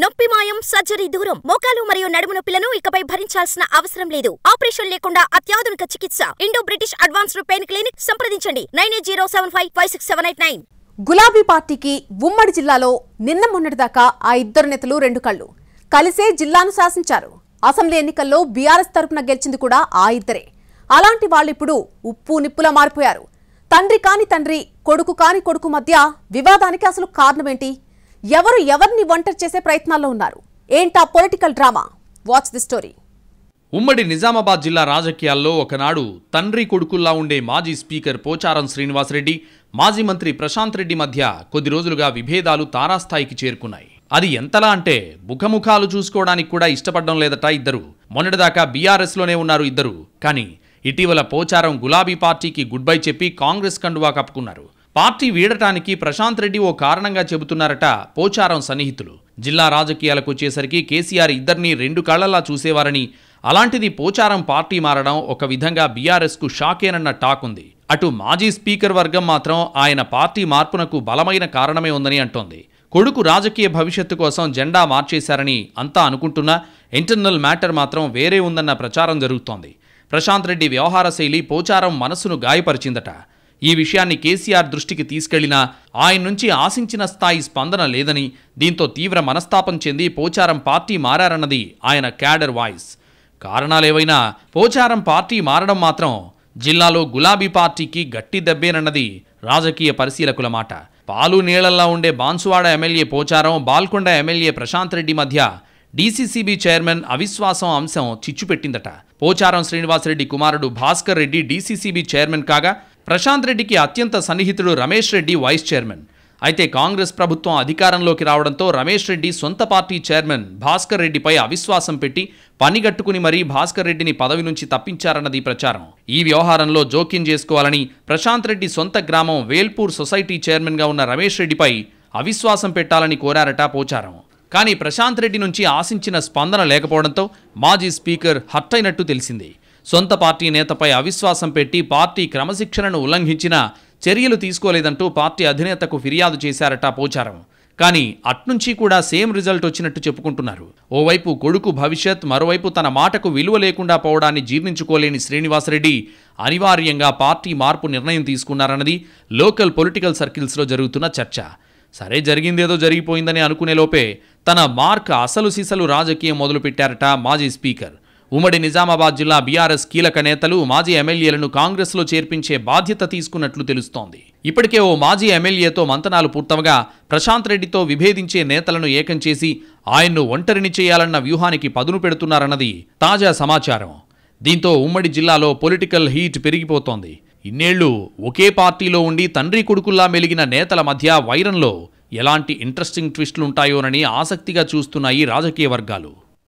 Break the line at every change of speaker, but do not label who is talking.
నొప్పి మాయం, సర్జరీ దూరం. మోకాలు మరియు నడుము నొప్పులను ఇకపై భరించాల్సిన అవసరం లేదు. ఆపరేషన్ లేకుండా అత్యాధునిక చికిత్స. Indo British advanced pain clinic. సంప్రదించండి 9807556889.
గులాబీ పార్టీకి ఉమ్మడి జిల్లాలో నిన్న మొన్నటిదాకా ఆ ఇద్దరు నేతలు రెండు కళ్ళు కలిసే జిల్లాను శాసించారు. అసెంబ్లీ ఎన్నికల్లో బీఆర్ఎస్ తరపున గెలిచింది కూడా ఆ ఇద్దరే. అలాంటి వాళ్ళిప్పుడు ఉప్పు నిప్పులా మారిపోయారు. తండ్రి కాని తండ్రి, కొడుకు కాని కొడుకు మధ్య వివాదానికి అసలు కారణమేంటి? ఎవరు ఎవరిని ఒంటరి చేసే ప్రయత్నాల్లో ఉన్నారు? ఏంటా political drama? Watch the story.
ఉమ్మడి నిజామాబాద్ జిల్లా రాజకీయాల్లో ఒకనాడు తండ్రి కొడుకుల్లా ఉండే మాజీ స్పీకర్ పోచారం శ్రీనివాసరెడ్డి, మాజీ మంత్రి ప్రశాంత్ రెడ్డి మధ్య కొద్ది రోజులుగా విభేదాలు తారాస్థాయికి చేరుకున్నాయి. అది ఎంతలా అంటే ముఖముఖాలు చూసుకోవడానికి కూడా ఇష్టపడడం లేదట ఇద్దరు. మొన్నటిదాకా బీఆర్ఎస్లోనే ఉన్నారు ఇద్దరు. కానీ ఇటీవల పోచారం గులాబీ పార్టీకి గుడ్ బై చెప్పి కాంగ్రెస్ కండువా కప్పుకున్నారు. పార్టీ వీడటానికి ప్రశాంత్ రెడ్డి ఓ కారణంగా చెబుతున్నారట పోచారం సన్నిహితులు. జిల్లా రాజకీయాలకు వచ్చేసరికి కేసీఆర్ ఇద్దరిని రెండు కళ్లలా చూసేవారని, అలాంటిది పోచారం పార్టీ మారడం ఒక విధంగా బీఆర్ఎస్కు షాకేనన్న టాక్ ఉంది. అటు మాజీ స్పీకర్ వర్గం మాత్రం ఆయన పార్టీ మార్పునకు బలమైన కారణమే ఉందని అంటోంది. కొడుకు రాజకీయ భవిష్యత్తు కోసం జెండా మార్చేశారని అంతా అనుకుంటున్నా ఇంటర్నల్ మ్యాటర్ మాత్రం వేరే ఉందన్న ప్రచారం జరుగుతోంది. ప్రశాంత్ రెడ్డి వ్యవహార శైలి పోచారం మనసును గాయపరిచిందట. ఈ విషయాన్ని కేసీఆర్ దృష్టికి తీసుకెళ్లినా ఆయన నుంచి ఆశించిన స్థాయి స్పందన లేదని, దీంతో తీవ్ర మనస్తాపం చెంది పోచారం పార్టీ మారారన్నది ఆయన క్యాడర్ వాయిస్. కారణాలేవైనా పోచారం పార్టీ మారడం మాత్రం జిల్లాలో గులాబీ పార్టీకి గట్టి దెబ్బేనన్నది రాజకీయ పరిశీలకుల మాట. పాలు నీళ్లలా ఉండే బాన్సువాడ ఎమ్మెల్యే పోచారం, బాల్కొండ ఎమ్మెల్యే ప్రశాంత్ రెడ్డి మధ్య డీసీసీబీ చైర్మన్ అవిశ్వాసం అంశం చిచ్చుపెట్టిందట. పోచారం శ్రీనివాసరెడ్డి కుమారుడు భాస్కర్ రెడ్డి డీసీసీబీ చైర్మన్ కాగా, ప్రశాంత్ రెడ్డికి అత్యంత సన్నిహితుడు రమేష్ రెడ్డి వైస్ చైర్మన్. అయితే కాంగ్రెస్ ప్రభుత్వం అధికారంలోకి రావడంతో రమేష్ రెడ్డి సొంత పార్టీ చైర్మన్ భాస్కర్ రెడ్డిపై అవిశ్వాసం పెట్టి పనిగట్టుకుని మరీ భాస్కర్ రెడ్డిని పదవి నుంచి తప్పించారన్నది ప్రచారం. ఈ వ్యవహారంలో జోక్యం చేసుకోవాలని ప్రశాంత్ రెడ్డి సొంత గ్రామం వేల్పూర్ సొసైటీ చైర్మన్గా ఉన్న రమేష్ రెడ్డిపై అవిశ్వాసం పెట్టాలని కోరారట పోచారం. కానీ ప్రశాంత్ రెడ్డి నుంచి ఆశించిన స్పందన లేకపోవడంతో మాజీ స్పీకర్ హర్ట్ అయినట్టు తెలిసింది. సొంత పార్టీ నేతపై అవిశ్వాసం పెట్టి పార్టీ క్రమశిక్షణను ఉల్లంఘించినా చర్యలు తీసుకోలేదంటూ పార్టీ అధినేతకు ఫిర్యాదు చేశారట పోచారం. కానీ అట్నుంచి కూడా సేమ్ రిజల్ట్ వచ్చినట్టు చెప్పుకుంటున్నారు. ఓవైపు కొడుకు భవిష్యత్, మరోవైపు తన మాటకు విలువ లేకుండా పోవడాన్ని జీర్ణించుకోలేని శ్రీనివాసరెడ్డి అనివార్యంగా పార్టీ మార్పు నిర్ణయం తీసుకున్నారన్నది లోకల్ పొలిటికల్ సర్కిల్స్లో జరుగుతున్న చర్చ. సరే, జరిగిందేదో జరిగిపోయిందని అనుకునే లోపే తన మార్క్ అసలు సిసలు రాజకీయం మొదలుపెట్టారట మాజీ స్పీకర్. ఉమ్మడి నిజామాబాద్ జిల్లా బీఆర్ఎస్ కీలక నేతలు, మాజీ ఎమ్మెల్యేలను కాంగ్రెస్లో చేర్పించే బాధ్యత తీసుకున్నట్లు తెలుస్తోంది. ఇప్పటికే ఓ మాజీ ఎమ్మెల్యేతో మంతనాలు పూర్తవగా ప్రశాంత్ రెడ్డితో విభేదించే నేతలను ఏకం చేసి ఆయన్ను ఒంటరిని చేయాలన్న వ్యూహానికి పదును పెడుతున్నారన్నది తాజా సమాచారం. దీంతో ఉమ్మడి జిల్లాలో పొలిటికల్ హీట్ పెరిగిపోతోంది. ఇన్నేళ్లు ఒకే పార్టీలో ఉండి తండ్రి కొడుకుల్లా మెలిగిన నేతల మధ్య వైరంలో ఎలాంటి ఇంట్రెస్టింగ్ ట్విస్టులుంటాయోనని ఆసక్తిగా చూస్తున్నాయి రాజకీయ వర్గాలు.